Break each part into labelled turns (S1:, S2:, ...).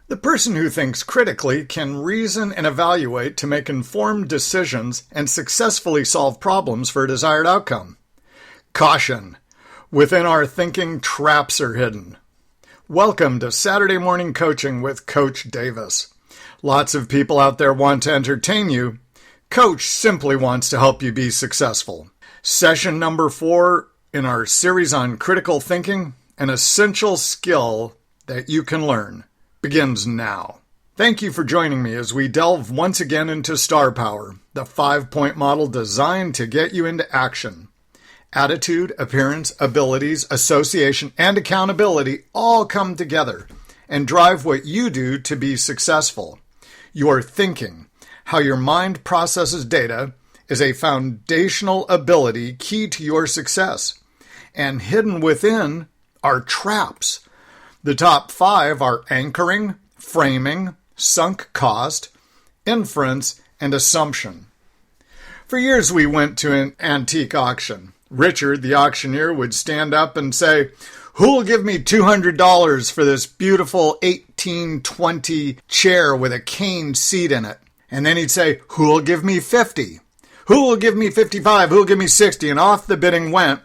S1: The person who thinks critically can reason and evaluate to make informed decisions and successfully solve problems for a desired outcome. Caution! Within our thinking, traps are hidden. Welcome to Saturday Morning Coaching with Coach Davis. Lots of people out there want to entertain you. Coach simply wants to help you be successful. Session number 4 in our series on critical thinking, an essential skill that you can learn, begins now. Thank you for joining me as we delve once again into Star Power, the 5-point model designed to get you into action. Attitude, appearance, abilities, association, and accountability all come together and drive what you do to be successful. Your thinking, how your mind processes data, is a foundational ability key to your success. And hidden within are traps. The top 5 are anchoring, framing, sunk cost, inference, and assumption. For years we went to an antique auction. Richard, the auctioneer, would stand up and say, "Who'll give me $200 for this beautiful 1820 chair with a cane seat in it?" And then he'd say, "Who'll give me 50? Who will give me 55? Who'll give me 60? And off the bidding went.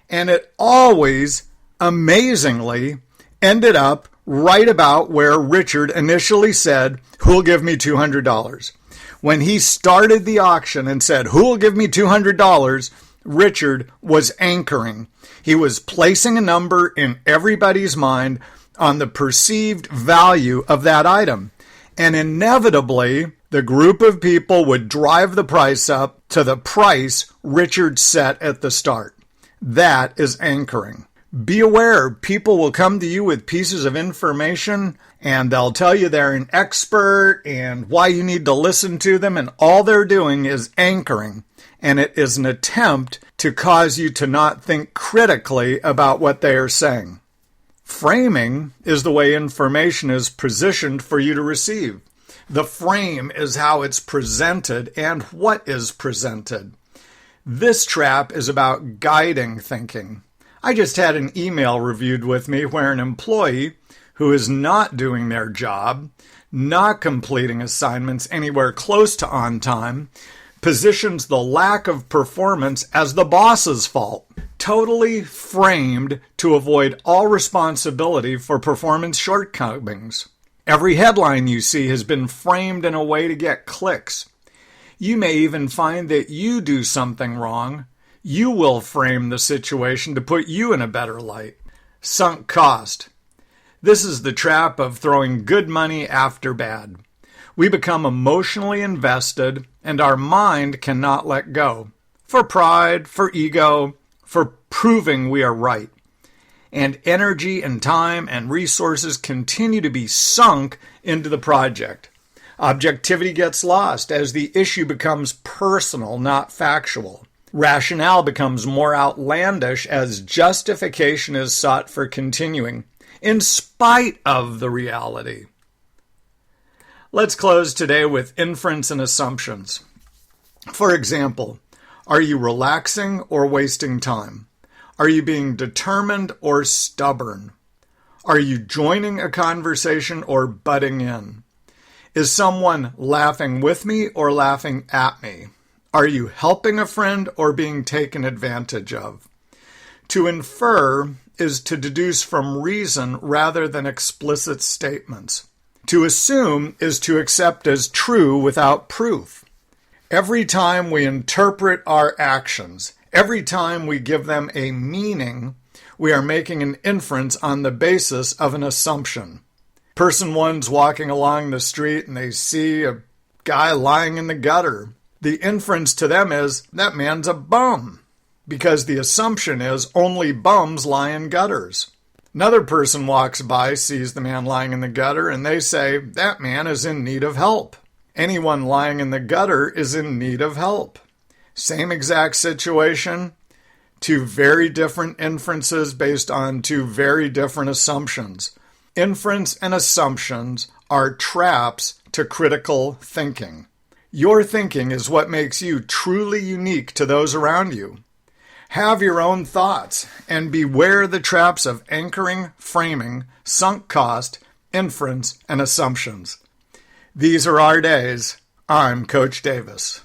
S1: And it always, amazingly, ended up right about where Richard initially said, "Who'll give me $200? When he started the auction and said, "Who'll give me $200? Richard was anchoring. He was placing a number in everybody's mind on the perceived value of that item. And inevitably, the group of people would drive the price up to the price Richard set at the start. That is anchoring. Be aware, people will come to you with pieces of information and they'll tell you they're an expert and why you need to listen to them, and all they're doing is anchoring. And it is an attempt to cause you to not think critically about what they are saying. Framing is the way information is positioned for you to receive. The frame is how it's presented and what is presented. This trap is about guiding thinking. I just had an email reviewed with me where an employee who is not doing their job, not completing assignments anywhere close to on time, positions the lack of performance as the boss's fault, totally framed to avoid all responsibility for performance shortcomings. Every headline you see has been framed in a way to get clicks. You may even find that you do something wrong. You will frame the situation to put you in a better light. Sunk cost. This is the trap of throwing good money after bad. We become emotionally invested and our mind cannot let go. For pride, for ego, for proving we are right. And energy and time and resources continue to be sunk into the project. Objectivity gets lost as the issue becomes personal, not factual. Rationale becomes more outlandish as justification is sought for continuing, in spite of the reality. Let's close today with inference and assumptions. For example, are you relaxing or wasting time? Are you being determined or stubborn? Are you joining a conversation or butting in? Is someone laughing with me or laughing at me? Are you helping a friend or being taken advantage of? To infer is to deduce from reason rather than explicit statements. To assume is to accept as true without proof. Every time we interpret our actions, every time we give them a meaning, we are making an inference on the basis of an assumption. Person one's walking along the street and they see a guy lying in the gutter. The inference to them is, that man's a bum, because the assumption is only bums lie in gutters. Another person walks by, sees the man lying in the gutter, and they say, that man is in need of help. Anyone lying in the gutter is in need of help. Same exact situation, two very different inferences based on two very different assumptions. Inference and assumptions are traps to critical thinking. Your thinking is what makes you truly unique to those around you. Have your own thoughts and beware the traps of anchoring, framing, sunk cost, inference, and assumptions. These are our days. I'm Coach Davis.